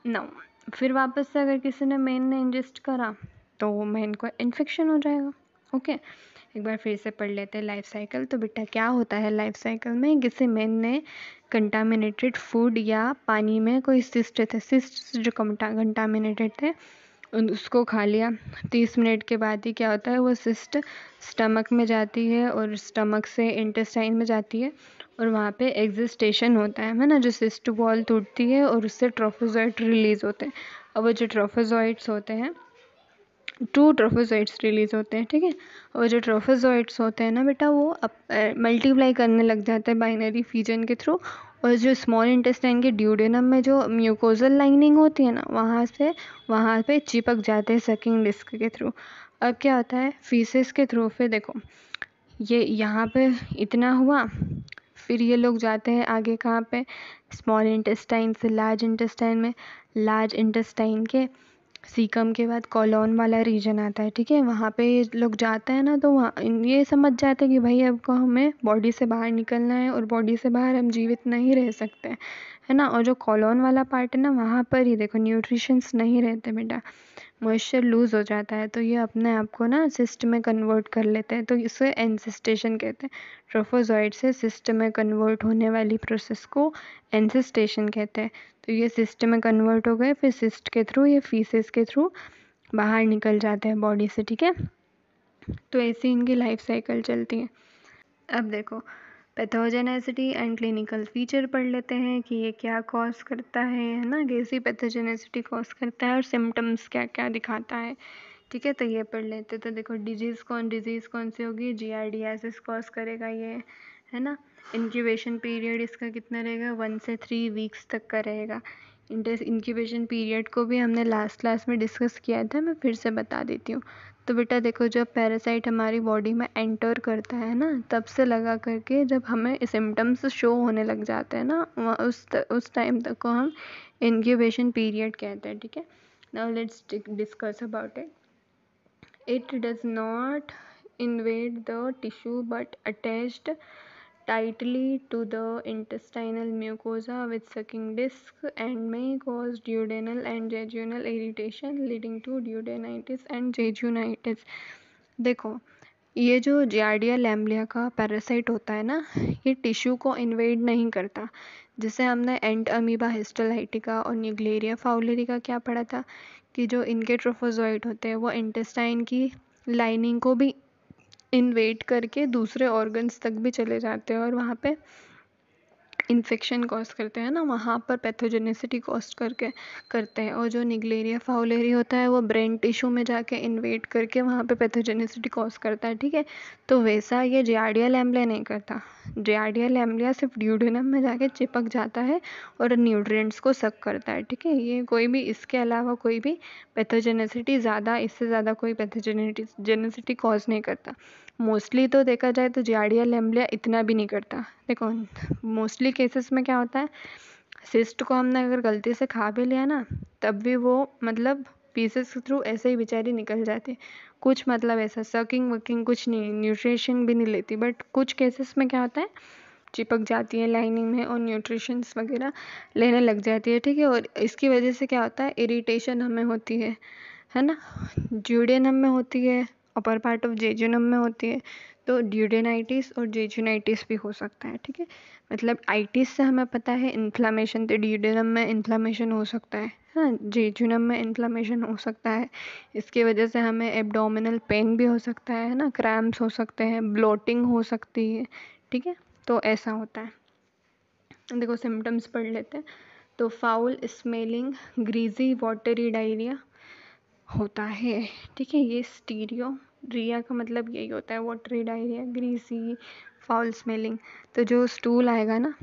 नाउ फिर वापस से अगर किसी ने मेन ने इंजेस्ट करा तो मेन को इन्फेक्शन हो जाएगा। ओके, एक बार फिर से पढ़ लेते हैं लाइफ साइकिल। तो बेटा क्या होता है लाइफ साइकिल में, किसी मेन ने कंटामिनेटेड फूड या पानी में कोई सिस्ट जो कंटामिनेटेड थे उसको खा लिया, 30 मिनट के बाद ही क्या होता है, वो सिस्ट स्टमक में जाती है, और स्टमक से इंटेस्टाइन में जाती है, और वहाँ पे एग्जिस्टेशन होता है ना, जो सिस्ट वॉल टूटती है और उससे ट्रोफोजॉइट रिलीज होते हैं। अब वो जो ट्रोफोजॉइट्स होते हैं, 2 ट्रोफोजॉइट्स रिलीज होते हैं। ठीक है, और जो ट्रोफोजॉइट्स होते हैं ना बेटा, वो मल्टीप्लाई करने लग जाते हैं बाइनरी फिजन के थ्रू, और जो स्मॉल इंटेस्टाइन के ड्यूडेनम में जो म्यूकोजल लाइनिंग होती है ना, वहाँ पे चिपक जाते हैं सकिंग डिस्क के थ्रू। अब क्या होता है फीसेस के थ्रू, फिर देखो ये यहाँ पे इतना हुआ, फिर ये लोग जाते हैं आगे कहाँ पे, स्मॉल इंटेस्टाइन से लार्ज इंटेस्टाइन में, लार्ज इंटेस्टाइन के सीकम के बाद कॉलोन वाला रीजन आता है। ठीक है, वहाँ पे ये लोग जाते हैं ना, तो वहाँ ये समझ जाते हैं कि भाई अब को हमें बॉडी से बाहर निकलना है, और बॉडी से बाहर हम जीवित नहीं रह सकते, है ना। और जो कॉलोन वाला पार्ट है ना, वहाँ पर ही देखो न्यूट्रिशंस नहीं रहते बेटा, मॉइस्चर लूज़ हो जाता है, तो ये अपने आप को ना सिस्ट में कन्वर्ट कर लेते हैं, तो इसे एंसिस्टेशन कहते हैं। ट्रोफोजॉइड से सिस्ट में कन्वर्ट होने वाली प्रोसेस को एंसिस्टेशन कहते हैं। तो ये सिस्ट में कन्वर्ट हो गए, फिर सिस्ट के थ्रू ये फीसेस के थ्रू बाहर निकल जाते हैं बॉडी से। ठीक है, तो ऐसी इनकी लाइफ साइकिल चलती है। अब देखो पैथोजेनेसिटी एंड क्लिनिकल फीचर पढ़ लेते हैं कि ये क्या कॉज करता है ना, कैसी पैथोजेनेसिटी कॉज करता है, और सिम्टम्स क्या क्या दिखाता है। ठीक है, तो ये पढ़ लेते हैं। तो देखो डिजीज़ कौन सी होगी, giardiasis कॉज करेगा ये, है ना। इंक्यूबेशन पीरियड इसका कितना रहेगा, 1 से 3 वीक्स तक का रहेगा। इंक्यूबेशन पीरियड को भी हमने लास्ट क्लास में डिस्कस किया था, मैं फिर से बता देती हूँ। तो बेटा देखो जब पैरासाइट हमारी बॉडी में एंटर करता है ना, तब से लगा करके जब हमें सिम्टम्स शो होने लग जाते हैं ना, उस टाइम तक को हम इंक्यूबेशन पीरियड कहते हैं। ठीक है, now let's discuss about it. It does not invade the tissue but attached tightly to the intestinal mucosa with sucking disc and may cause duodenal and jejunal irritation leading to duodenitis and jejunitis। देखो ये जो giardia lamblia का parasite होता है ना, ये tissue को invade नहीं करता। जैसे हमने एंट अमीबा हिस्टोलाइटिका और न्यूक्लेरिया फाउलेरी का क्या पढ़ा था कि जो इनके ट्रोफोजोइट होते हैं वो इंटेस्टाइन की लाइनिंग को भी इन्वेड करके दूसरे ऑर्गन्स तक भी चले जाते हैं, और वहाँ पे इन्फेक्शन कॉज करते हैं ना, वहाँ पर पैथोजेनेसिटी कॉज करते हैं। और जो निग्लेरिया फाउलेरी होता है वो ब्रेन टिश्यू में जाके इन्वेड करके वहाँ पे पैथोजेनेसिटी कॉज करता है। ठीक है, तो वैसा ये जियार्डिया लैम्ब्लिया नहीं करता। जियार्डिया लैम्ब्लिया सिर्फ ड्यूडेनम में जाके चिपक जाता है और न्यूट्रिएंट्स को सक करता है। ठीक है, ये कोई भी इसके अलावा कोई भी पैथोजेनेसिटी ज़्यादा, इससे ज़्यादा कोई पैथोजेनेसिटी कॉज नहीं करता। मोस्टली तो देखा जाए तो जियार्डिया लैम्ब्लिया इतना भी नहीं करता। देखो मोस्टली केसेस में क्या होता है, सिस्ट को हमने अगर गलती से खा भी लिया ना, तब भी वो मतलब पीसेस के थ्रू ऐसे ही बेचारी निकल जाती है। कुछ मतलब ऐसा सकिंग वकिंग कुछ नहीं, न्यूट्रिशन भी नहीं लेती, बट कुछ केसेस में क्या होता है चिपक जाती है लाइनिंग में और न्यूट्रिशंस वगैरह लेने लग जाती है, ठीक है। और इसकी वजह से क्या होता है इरिटेशन हमें होती है ना। ड्यूडेनम में होती है, अपर पार्ट ऑफ जेजुनम में होती है, तो ड्यूडेनाइटिस और जेजुनाइटिस भी हो सकता है, ठीक है। मतलब आइटिस से हमें पता है इन्फ्लामेशन, तो ड्यूडेनम में इन्फ्लामेशन हो सकता है, हाँ जेजुनम में इन्फ्लामेशन हो सकता है। इसकी वजह से हमें एब्डोमिनल पेन भी हो सकता है ना, क्रैम्प्स हो सकते हैं, ब्लोटिंग हो सकती है, ठीक है। तो ऐसा होता है। देखो सिम्टम्स पढ़ लेते हैं। तो foul smelling, greasy watery diarrhoea होता है, ठीक है। ये स्टीरियोरिया का मतलब यही होता है, watery diarrhoea, greasy, foul smelling. तो जो स्टूल आएगा ना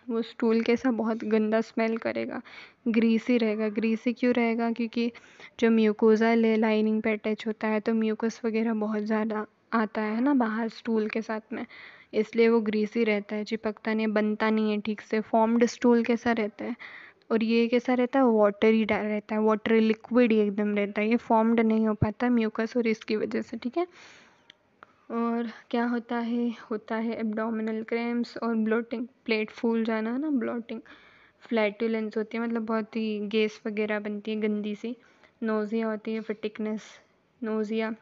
वो स्टूल कैसा बहुत गंदा स्मेल करेगा, ग्रीसी रहेगा। ग्रीसी क्यों रहेगा, क्योंकि जो म्यूकोजा लाइनिंग पे अटैच होता है तो म्यूकस वगैरह बहुत ज़्यादा आता है ना बाहर स्टूल के साथ में, इसलिए वो ग्रीसी रहता है, चिपकता नहीं, बनता नहीं है ठीक से। फॉर्म्ड स्टूल कैसा रहता है, और ये कैसा रहता है वाटरी रहता है, वाटरी लिक्विड एकदम रहता है, ये फॉर्म्ड नहीं हो पाता म्यूकस और इसकी वजह से, ठीक है। और क्या होता है एब्डोमिनल क्रैम्प्स और ब्लोटिंग, पेट फूल जाना ना, ब्लोटिंग। फ्लैटुलेंस होती है, मतलब बहुत ही गैस वगैरह बनती है गंदी सी। नोज़िया होती है, फटिकनेस, नोज़िया,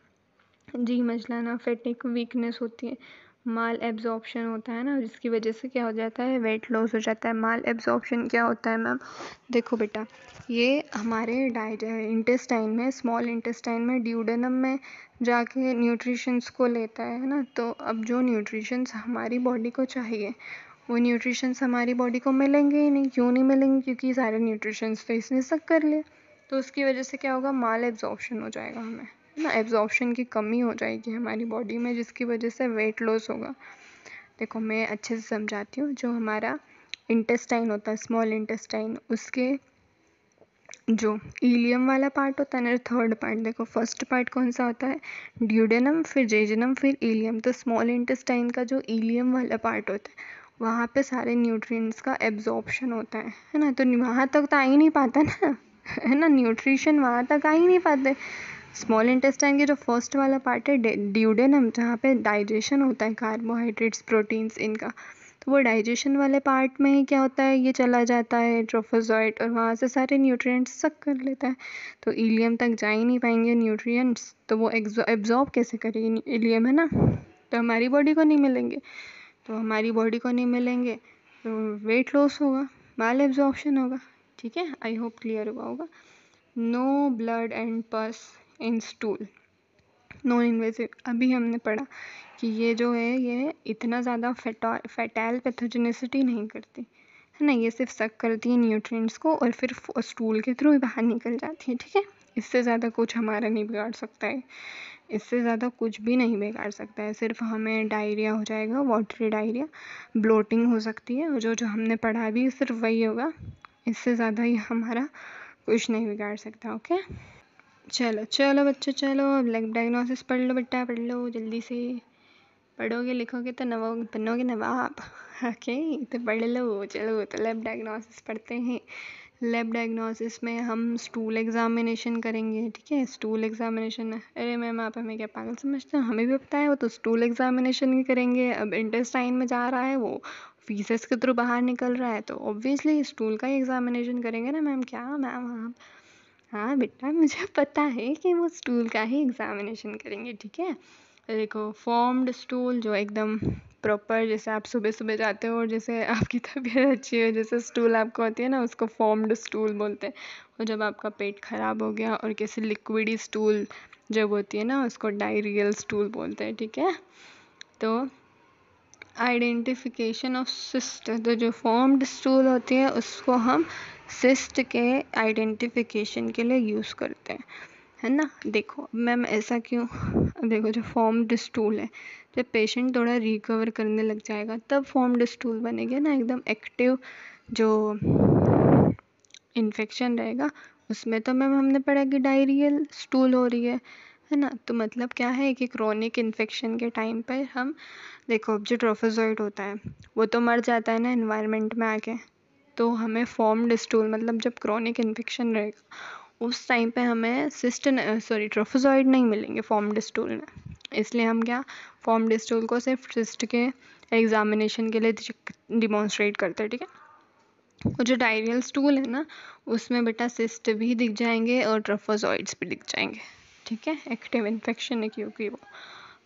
जी मचलाना, फैटिक, वीकनेस होती है। माल एब्जॉर्प्शन होता है ना, जिसकी वजह से क्या हो जाता है वेट लॉस हो जाता है। माल एब्जॉर्प्शन क्या होता है मैम, देखो बेटा ये हमारे इंटेस्टाइन में, स्मॉल इंटेस्टाइन में, ड्यूडेनम में जाके न्यूट्रिशंस को लेता है ना। तो अब जो न्यूट्रिशंस हमारी बॉडी को चाहिए वो न्यूट्रिशंस हमारी बॉडी को मिलेंगे ही नहीं। क्यों नहीं मिलेंगे, क्योंकि सारे न्यूट्रिशंस तो इसने सक कर लिए, तो उसकी वजह से क्या होगा माल एब्जॉर्प्शन हो जाएगा हमें, है ना। एब्जॉर्प्शन की कमी हो जाएगी हमारी बॉडी में, जिसकी वजह से वेट लॉस होगा। देखो मैं अच्छे से समझाती हूँ। जो हमारा इंटेस्टाइन होता है, स्मॉल इंटेस्टाइन, उसके जो इलियम वाला पार्ट होता है ना, थर्ड पार्ट, देखो फर्स्ट पार्ट कौन सा होता है ड्यूडेनम, फिर जेजुनम, फिर इलियम। तो स्मॉल इंटेस्टाइन का जो इलियम वाला पार्ट होता है वहाँ पे सारे न्यूट्रिएंट्स का एब्जॉर्प्शन होता है ना। तो वहाँ तक तो आ ही नहीं पाता ना है ना, न्यूट्रिशन वहाँ तक आ ही नहीं पाते। स्मॉल इंटेस्टाइन के जो फर्स्ट वाला पार्ट है ड्यूडेनम, जहाँ पे डाइजेशन होता है कार्बोहाइड्रेट्स, प्रोटीन्स इनका, तो वो डाइजेशन वाले पार्ट में ही क्या होता है ये चला जाता है ट्रोफोजॉइट, और वहाँ से सारे न्यूट्रिएंट्स सक कर लेता है। तो इलियम तक जा ही नहीं पाएंगे न्यूट्रिएंट्स, तो वो एब्जॉर्ब कैसे करेगी इलियम, है ना। तो हमारी बॉडी को नहीं मिलेंगे, तो हमारी बॉडी को नहीं मिलेंगे तो वेट लॉस होगा, माल एब्जॉर्प्शन होगा, ठीक है। आई होप क्लियर हुआ होगा। नो ब्लड एंड पस इन स्टूल, नॉन इन्वेसिव। अभी हमने पढ़ा कि ये जो है ये इतना ज़्यादा फैटल पैथोजेनिसिटी नहीं करती है ना, ये सिर्फ सक करती है न्यूट्रिएंट्स को और फिर स्टूल के थ्रू ही बाहर निकल जाती है, ठीक है। इससे ज़्यादा कुछ हमारा नहीं बिगाड़ सकता है, इससे ज़्यादा कुछ भी नहीं बिगाड़ सकता है। सिर्फ हमें डायरिया हो जाएगा, वाटरी डायरिया, ब्लोटिंग हो सकती है, और जो हमने पढ़ा भी सिर्फ वही होगा, इससे ज़्यादा ही हमारा कुछ नहीं बिगाड़ सकता। ओके चलो चलो बच्चों चलो, अब लैब डायग्नोसिस पढ़ लो बेटा, पढ़ लो जल्दी से, पढ़ोगे लिखोगे तो नवाब बनोगे नवाब। ओके तो पढ़ लो चलो। तो लैब डायग्नोसिस पढ़ते हैं। लैब डायग्नोसिस में हम स्टूल एग्जामिनेशन करेंगे, ठीक है। स्टूल एग्जामिनेशन, अरे मैम आप हमें क्या पागल समझते हो, हमें भी पता है वो तो स्टूल एग्जामिनेशन ही करेंगे। अब इंटेस्टाइन में जा रहा है वो, फीसेस के थ्रू बाहर निकल रहा है, तो ऑब्वियसली स्टूल का ही एग्जामिनेशन करेंगे ना मैम। क्या मैम आप, हाँ बेटा मुझे पता है कि वो स्टूल का ही एग्जामिनेशन करेंगे, ठीक है। देखो फॉर्म्ड स्टूल जो एकदम प्रॉपर, जैसे आप सुबह सुबह जाते हो और जैसे आपकी तबीयत अच्छी हो, जैसे स्टूल आपको होती है ना, उसको फॉर्म्ड स्टूल बोलते हैं। और जब आपका पेट ख़राब हो गया और कैसे लिक्विडी स्टूल जब होती है ना, उसको डायरियल स्टूल बोलते हैं, ठीक है। तो आइडेंटिफिकेशन ऑफ सिस्ट, तो जो फॉर्म्ड स्टूल होती है उसको हम सिस्ट के आइडेंटिफिकेशन के लिए यूज़ करते हैं, है ना। देखो मैम ऐसा क्यों, देखो जो फॉर्म्ड स्टूल है, जब पेशेंट थोड़ा रिकवर करने लग जाएगा तब फॉर्म्ड स्टूल बनेगा ना, एकदम एक्टिव जो इन्फेक्शन रहेगा उसमें तो मैम हमने पढ़ा कि डायरियल स्टूल हो रही है ना। तो मतलब क्या है कि क्रोनिक इन्फेक्शन के टाइम पर हम, देखो जो ट्रोफोजॉइट होता है वो तो मर जाता है ना एनवायरनमेंट में आके, तो हमें फॉर्म्ड स्टूल, मतलब जब क्रोनिक इन्फेक्शन रहेगा उस टाइम पे हमें ट्रोफोजॉइड नहीं मिलेंगे फॉर्म्ड स्टूल में। इसलिए हम क्या फॉर्म्ड स्टूल को सिर्फ सिस्ट के एग्जामिनेशन के लिए डिमॉन्स्ट्रेट करते हैं, ठीक है। और जो डायरियल स्टूल है ना, उसमें बेटा सिस्ट भी दिख जाएंगे और ट्रोफोजॉइड्स भी दिख जाएंगे, ठीक है। एक्टिव इन्फेक्शन है क्योंकि वो।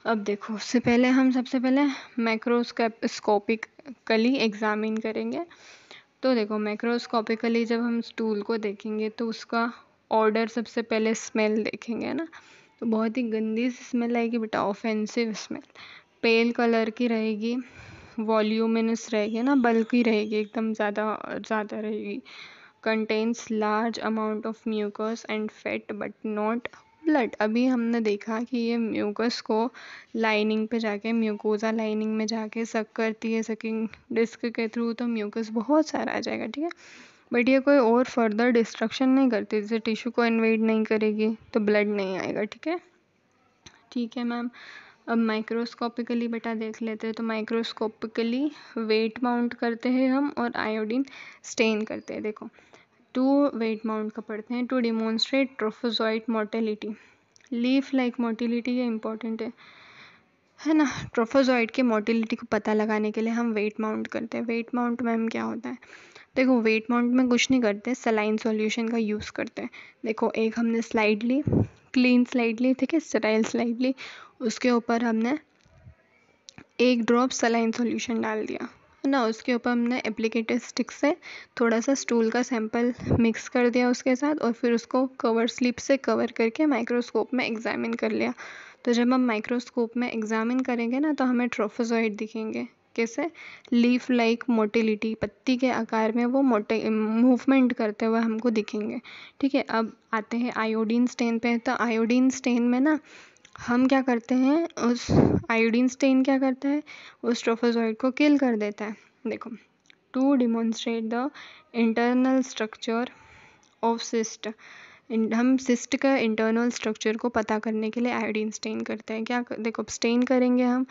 अब देखो, उससे पहले हम सबसे पहले मैक्रोस्कोपिकली एग्जामिन करेंगे। तो देखो, मैक्रोस्कोपिकली जब हम स्टूल को देखेंगे तो उसका ऑर्डर सबसे पहले स्मेल देखेंगे, है ना। तो बहुत ही गंदी सी स्मेल आएगी बेटा, ऑफेंसिव स्मेल। पेल कलर की रहेगी, वॉल्यूमिनस रहेगी ना, बल्कि रहेगी, एकदम ज़्यादा रहेगी। Contains large amount of mucus and fat but not blood. अभी हमने देखा कि ये म्यूकस को लाइनिंग पे जाके, म्यूकोजा लाइनिंग में जाके सक करती है सकिंग डिस्क के थ्रू, तो म्यूकस बहुत सारा आ जाएगा, ठीक है। बट ये कोई और फर्दर डिस्ट्रक्शन नहीं करती, जैसे टिश्यू को इन्वेड नहीं करेगी तो ब्लड नहीं आएगा, ठीक है। ठीक है मैम। अब माइक्रोस्कोपिकली बेटा देख लेते हैं। तो माइक्रोस्कोपिकली वेट माउंट करते हैं हम और आयोडीन स्टेन करते हैं। देखो, टू वेट माउंट का पढ़ते हैं। To demonstrate trophozoite motility, leaf like motility, ये इंपॉर्टेंट है ना। ट्रोफोजॉइट के मोटिलिटी को पता लगाने के लिए हम वेट माउंट करते हैं। वेट माउंट मैम क्या होता है? देखो, वेट माउंट में कुछ नहीं करते, सलाइन सॉल्यूशन का यूज़ करते हैं। देखो, एक हमने स्लाइड ली, क्लीन स्लाइड ली, ठीक है, स्टेराइल स्लाइड ली, उसके ऊपर हमने एक ड्रॉप सलाइन सॉल्यूशन डाल दिया, है ना। उसके ऊपर हमने एप्लीकेटर स्टिक से थोड़ा सा स्टूल का सैंपल मिक्स कर दिया उसके साथ, और फिर उसको कवर स्लिप से कवर करके माइक्रोस्कोप में एग्जामिन कर लिया। तो जब हम माइक्रोस्कोप में एग्जामिन करेंगे ना, तो हमें ट्रोफोजॉइड दिखेंगे। कैसे? लीफ लाइक मोटिलिटी, पत्ती के आकार में वो मूवमेंट करते हुए हमको दिखेंगे, ठीक है। अब आते हैं आयोडीन स्टेन पे। तो आयोडीन स्टेन में ना हम क्या करते हैं, उस आयोडीन स्टेन क्या करता है, उस ट्रोफोजॉइड को किल कर देता है। देखो, to demonstrate the internal structure of cyst, हम सिस्ट का इंटरनल स्ट्रक्चर को पता करने के लिए आयोडीन स्टेन करते हैं। देखो, स्टेन करेंगे हम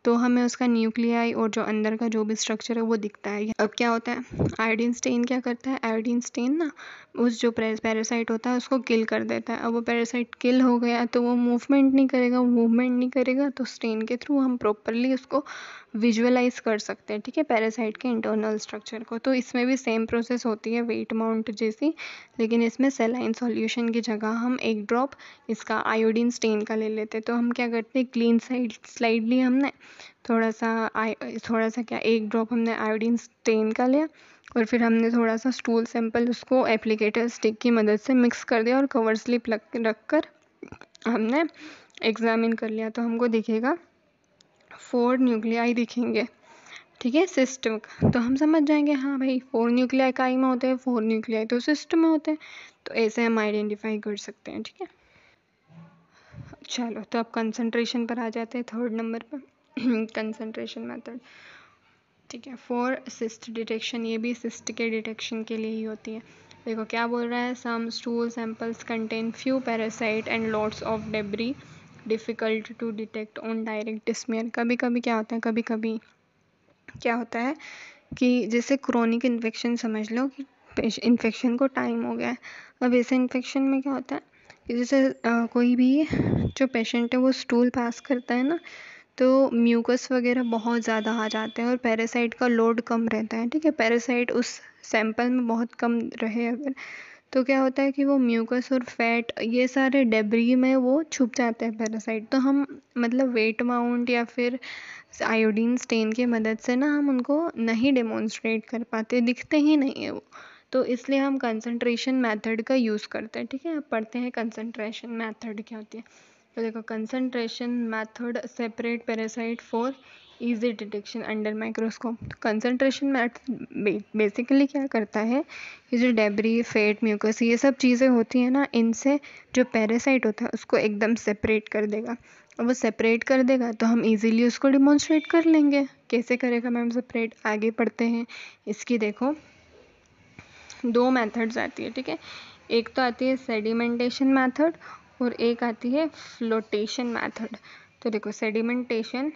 तो हमें उसका न्यूक्लियाई और जो अंदर का जो भी स्ट्रक्चर है वो दिखता है। अब क्या होता है, आयोडीन स्टेन क्या करता है, आयोडीन स्टेन ना उस जो पैरासाइट होता है उसको किल कर देता है। अब वो पैरासाइट किल हो गया तो वो मूवमेंट नहीं करेगा, तो स्टेन के थ्रू हम प्रॉपरली उसको विजुअलाइज कर सकते हैं, ठीक है, पैरासाइट के इंटरनल स्ट्रक्चर को। तो इसमें भी सेम प्रोसेस होती है वेट माउंट जैसी, लेकिन इसमें सेलाइन सॉल्यूशन की जगह हम एक ड्रॉप इसका आयोडीन स्टेन का ले लेते हैं। तो हम क्या करते हैं, क्लीन स्लाइड ली हमने, थोड़ा सा क्या, एक ड्रॉप हमने आयोडीन स्टेन का लिया, और फिर हमने थोड़ा सा स्टूल सैंपल उसको एप्लीकेटर स्टिक की मदद से मिक्स कर दिया और कवर स्लिप रख कर हमने एग्जामिन कर लिया। तो हमको दिखेगा 4 न्यूक्लियाई दिखेंगे, ठीक है, सिस्टम का। तो हम समझ जाएंगे, हाँ भाई 4 न्यूक्लियाई काई में होते हैं, 4 न्यूक्लियाई तो सिस्टम में होते हैं। तो ऐसे हम आइडेंटिफाई कर सकते हैं, ठीक है। चलो, तो अब कंसंट्रेशन पर आ जाते हैं, 3rd नंबर पर कंसंट्रेशन मेथड, ठीक है। फॉर सिस्ट डिटेक्शन, ये भी सिस्ट के डिटेक्शन के लिए ही होती है। देखो क्या बोल रहा है, some stool samples contain few parasite and lots of debris, difficult to detect on direct smear. कभी कभी क्या होता है, क्या होता है कि जैसे क्रोनिक इन्फेक्शन समझ लो कि इन्फेक्शन को टाइम हो गया है। अब ऐसे इन्फेक्शन में क्या होता है कि जैसे कोई भी जो पेशेंट है वो स्टूल पास करता है ना, तो म्यूकस वगैरह बहुत ज़्यादा आ जाते हैं और पैरासाइट का लोड कम रहता है, ठीक है। पैरासाइट उस सैंपल में बहुत कम रहे अगर, तो क्या होता है कि वो म्यूकस और फैट ये सारे डेब्री में वो छुप जाते हैं पैरासाइट। तो हम मतलब वेट माउंट या फिर आयोडीन स्टेन की मदद से ना हम उनको नहीं डेमोन्स्ट्रेट कर पाते, दिखते ही नहीं है वो। तो इसलिए हम कंसंट्रेशन मेथड का यूज़ करते हैं, ठीक है। अब पढ़ते हैं कंसंट्रेशन मेथड क्या होती है। तो देखो, concentration method separate parasite for easy detection under microscope. तो कंसंट्रेशन मेथड बेसिकली क्या करता है, ये जो डेब्री, फैट, म्यूकस ये सब चीज़ें होती हैं ना, इनसे जो पैरासाइट होता है उसको एकदम सेपरेट कर देगा। और वो सेपरेट कर देगा तो हम इजीली उसको डिमॉन्स्ट्रेट कर लेंगे। कैसे करेगा मैम सेपरेट, आगे पढ़ते हैं। इसकी देखो 2 मेथड्स आती है, ठीक है। एक तो आती है सेडिमेंटेशन मेथड और एक आती है फ्लोटेशन मेथड। तो देखो, सेडिमेंटेशन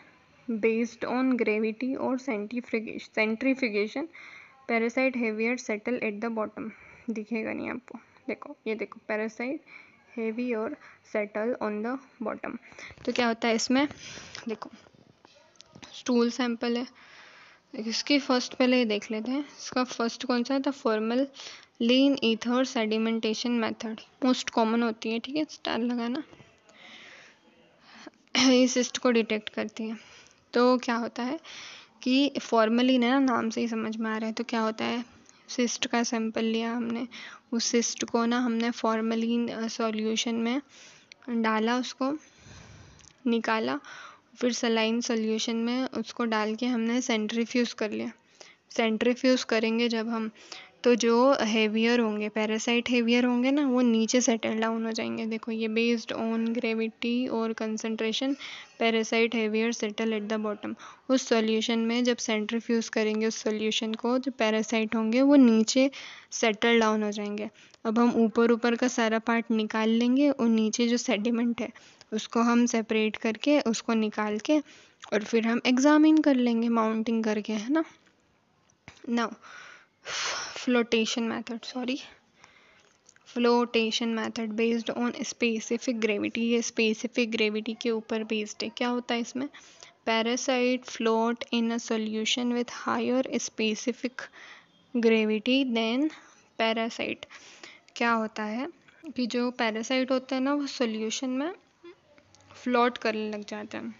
बेस्ड ऑन ग्रेविटी और centrifugation, parasite heavier settle at the bottom, दिखेगा नहीं आपको, देखो ये देखो पैरासाइट हेवी और सेटल ऑन द बॉटम। तो क्या होता है इसमें, देखो स्टूल सैंपल है, इसकी फर्स्ट पहले ये देख लेते हैं। इसका फर्स्ट कौन सा है, था formalin ether sedimentation method, most common होती है, ठीक है, स्टार लगाना। ये सिस्ट को डिटेक्ट करती है। तो क्या होता है कि फॉर्मलिन है ना, नाम से ही समझ में आ रहा है। तो क्या होता है, सिस्ट का सैंपल लिया हमने, उस सिस्ट को ना हमने फॉर्मलिन सॉल्यूशन में डाला, उसको निकाला, फिर सलाइन सॉल्यूशन में उसको डाल के हमने सेंट्रीफ्यूज कर लिया। सेंट्रीफ्यूज करेंगे जब हम, तो जो हेवियर होंगे, पैरासाइट हेवियर होंगे ना, वो नीचे सेटल डाउन हो जाएंगे। देखो ये बेस्ड ऑन ग्रेविटी और concentration parasite heavier settle at the bottom. उस सॉल्यूशन में जब सेंट्रीफ्यूज करेंगे उस सॉल्यूशन को, जो पैरासाइट होंगे वो नीचे सेटल डाउन हो जाएंगे। अब हम ऊपर ऊपर का सारा पार्ट निकाल लेंगे और नीचे जो सेडिमेंट है उसको हम सेपरेट करके उसको निकाल के और फिर हम एग्जामिन कर लेंगे माउंटिंग करके, है ना। Now flotation method based on specific gravity. ये स्पेसिफिक ग्रेविटी के ऊपर बेस्ड है। क्या होता है इसमें, parasite float in a solution with higher specific gravity than parasite. क्या होता है कि जो पैरासाइट होते हैं ना, वो सॉल्यूशन में फ्लोट करने लग जाते हैं,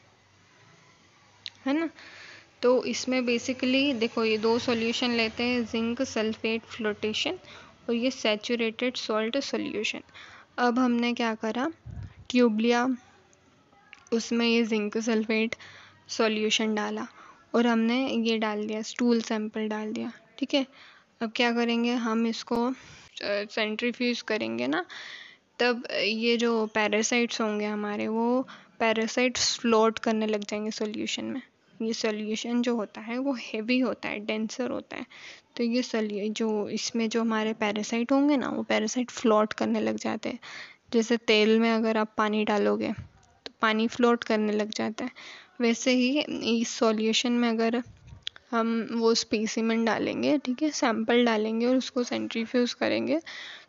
है ना। तो इसमें बेसिकली देखो ये दो सॉल्यूशन लेते हैं, जिंक सल्फेट फ्लोटेशन और ये सैचुरेटेड सॉल्ट सॉल्यूशन। अब हमने क्या करा, ट्यूब लिया, उसमें ये जिंक सल्फेट सॉल्यूशन डाला और हमने ये डाल दिया, स्टूल सैंपल डाल दिया, ठीक है। अब क्या करेंगे, हम इसको सेंट्रीफ्यूज करेंगे ना, तब ये जो पैरासाइट्स होंगे हमारे, वो पैरासाइट्स फ्लोट करने लग जाएंगे सॉल्यूशन में। ये सॉल्यूशन जो होता है वो हेवी होता है, डेंसर होता है। तो ये जो इसमें जो हमारे पैरासाइट होंगे ना, वो पैरासाइट फ्लोट करने लग जाते हैं। जैसे तेल में अगर आप पानी डालोगे तो पानी फ्लोट करने लग जाता है, वैसे ही इस सॉल्यूशन में अगर हम वो स्पेसिमेन डालेंगे, ठीक है, सैंपल डालेंगे और उसको सेंट्रीफ्यूज करेंगे,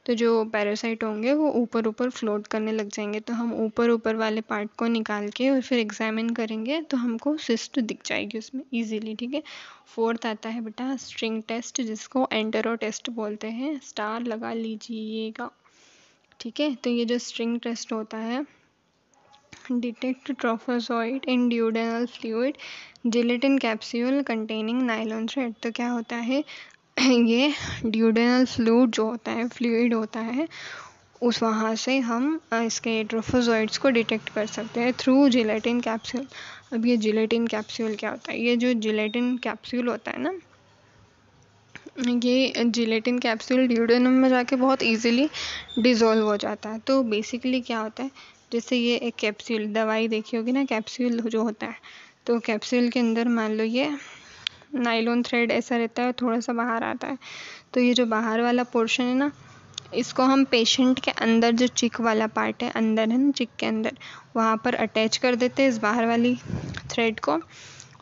तो जो पैरासाइट होंगे वो ऊपर ऊपर फ्लोट करने लग जाएंगे। तो हम ऊपर ऊपर वाले पार्ट को निकाल के और फिर एग्जामिन करेंगे तो हमको सिस्ट दिख जाएगी उसमें इजीली, ठीक है। फोर्थ आता है बेटा स्ट्रिंग टेस्ट, जिसको एंटेरो टेस्ट बोलते हैं, स्टार लगा लीजिएगा, ठीक है। तो ये जो स्ट्रिंग टेस्ट होता है, detect trophozoite in duodenal fluid gelatin capsule containing nylon thread. तो क्या होता है ये ड्यूडेनल फ्लूइड जो होता है, फ्लूइड होता है, उस वहाँ से हम इसके ट्रोफोजोइड्स को डिटेक्ट कर सकते हैं थ्रू जिलेटिन कैप्सूल। अब ये जिलेटिन कैप्सूल क्या होता है, ये जो जिलेटिन कैप्सूल होता है ना, ये जिलेटिन कैप्सूल ड्यूडेनम में जाके बहुत इजीली डिज़ोल्व हो जाता है। तो बेसिकली क्या होता है, जैसे ये एक कैप्सूल, दवाई देखी होगी ना, कैप्सूल जो होता है, तो कैप्सूल के अंदर मान लो ये नायलॉन थ्रेड ऐसा रहता है, थोड़ा सा बाहर आता है। तो ये जो बाहर वाला पोर्शन है ना, इसको हम पेशेंट के अंदर, जो चिक वाला पार्ट है अंदर है ना, चिक के अंदर, वहाँ पर अटैच कर देते हैं इस बाहर वाली थ्रेड को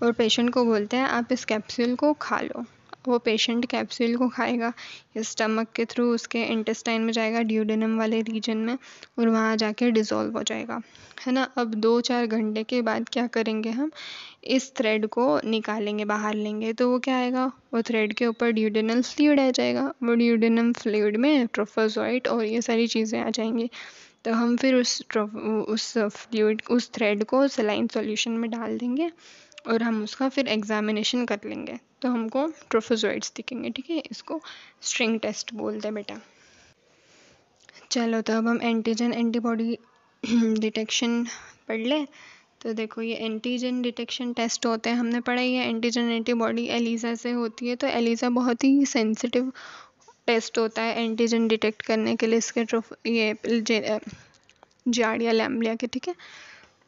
और पेशेंट को बोलते हैं आप इस कैप्सूल को खा लो। वो पेशेंट कैप्सूल को खाएगा, ये स्टमक के थ्रू उसके इंटेस्टाइन में जाएगा, ड्यूडेनम वाले रीजन में, और वहाँ जाके डिज़ोल्व हो जाएगा, है ना। अब 2-4 घंटे के बाद क्या करेंगे, हम इस थ्रेड को निकालेंगे, बाहर लेंगे, तो वो क्या आएगा, वो थ्रेड के ऊपर ड्यूडेनल फ्लूइड आ जाएगा। वो ड्यूडेनम फ्लूइड में ट्रोफोजोइड और ये सारी चीज़ें आ जाएंगी। तो हम फिर उस फ्लूइड, उस थ्रेड को सलाइन सॉल्यूशन में डाल देंगे और हम उसका फिर एग्जामिनेशन कर लेंगे, तो हमको ट्रोफोजोइड्स दिखेंगे, ठीक है। इसको स्ट्रिंग टेस्ट बोलते हैं बेटा। चलो तो अब हम एंटीजन एंटीबॉडी डिटेक्शन पढ़ लें। तो देखो ये एंटीजन डिटेक्शन टेस्ट होते हैं, हमने पढ़ा ही है। एंटीजन एंटीबॉडी एलिसा से होती है, तो एलिसा बहुत ही सेंसिटिव टेस्ट होता है एंटीजन डिटेक्ट करने के लिए, इसके ये जार्डिया लैम्ब्लिया के, ठीक है।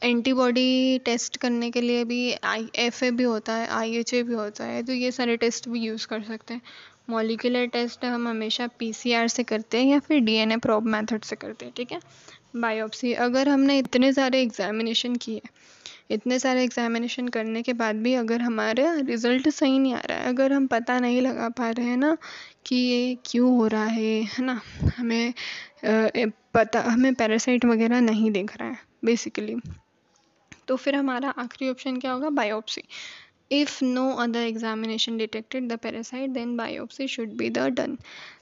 एंटीबॉडी टेस्ट करने के लिए भी IFA भी होता है, IHA भी होता है, तो ये सारे टेस्ट भी यूज़ कर सकते हैं। मॉलिक्यूलर टेस्ट हम हमेशा PCR से करते हैं या फिर DNA प्रोब मेथड से करते हैं, ठीक है। बायोप्सी, अगर हमने इतने सारे एग्जामिनेशन किए इतने सारे एग्जामिनेशन करने के बाद भी अगर हमारा रिज़ल्ट सही नहीं आ रहा है, अगर हम पता नहीं लगा पा रहे हैं ना कि ये क्यों हो रहा है ना, हमें पैरासाइट वगैरह नहीं दिख रहा है बेसिकली, तो फिर हमारा आखिरी ऑप्शन क्या होगा? Biopsy. If no other examination detected the parasite then biopsy should be the done.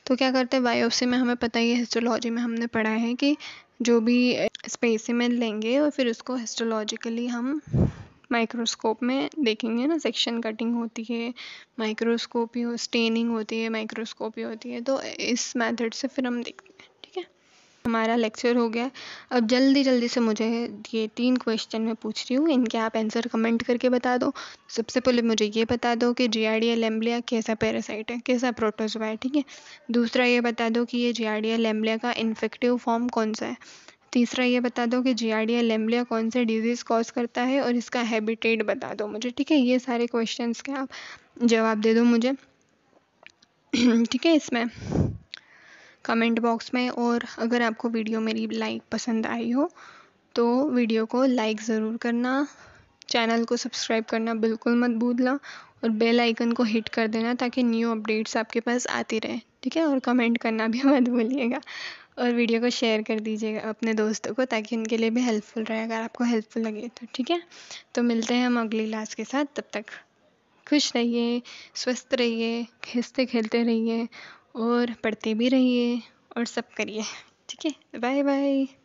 तो क्या करते हैं बायोप्सी में? हमें पता ही है, हिस्टोलॉजी में हमने पढ़ा है कि जो भी स्पेसिमेन लेंगे और फिर उसको हिस्टोलॉजिकली हम माइक्रोस्कोप में देखेंगे ना, सेक्शन कटिंग होती है, माइक्रोस्कोपी हो, स्टेनिंग होती है, माइक्रोस्कोपी होती है, तो इस मेथड से फिर हम देखते हैं। ठीक है, हमारा लेक्चर हो गया। अब जल्दी जल्दी से मुझे ये 3 क्वेश्चन मैं पूछ रही हूँ, इनके आप आंसर कमेंट करके बता दो। सबसे पहले मुझे ये बता दो कि जियार्डिया लैम्ब्लिया कैसा पैरासाइट है, कैसा प्रोटोजोआ है। ठीक है, दूसरा ये बता दो कि ये जियार्डिया लैम्ब्लिया का इन्फेक्टिव फॉर्म कौन सा है। तीसरा ये बता दो कि जियार्डिया लैम्ब्लिया कौन से डिजीज़ कॉज करता है और इसका हैबिटेट बता दो मुझे। ठीक है, ये सारे क्वेश्चंस के आप जवाब दे दो मुझे। ठीक है, इसमें कमेंट बॉक्स में। और अगर आपको वीडियो मेरी पसंद आई हो तो वीडियो को लाइक ज़रूर करना, चैनल को सब्सक्राइब करना बिल्कुल मत भूलना और बेल आइकन को हिट कर देना ताकि न्यू अपडेट्स आपके पास आती रहे। ठीक है, और कमेंट करना भी मत भूलिएगा और वीडियो को शेयर कर दीजिएगा अपने दोस्तों को ताकि उनके लिए भी हेल्पफुल रहे, अगर आपको हेल्पफुल लगे तो। ठीक है, तो मिलते हैं हम अगली क्लास के साथ। तब तक खुश रहिए, स्वस्थ रहिए, हंसते खेलते रहिए और पढ़ते भी रहिए और सब करिए। ठीक है, बाय बाय।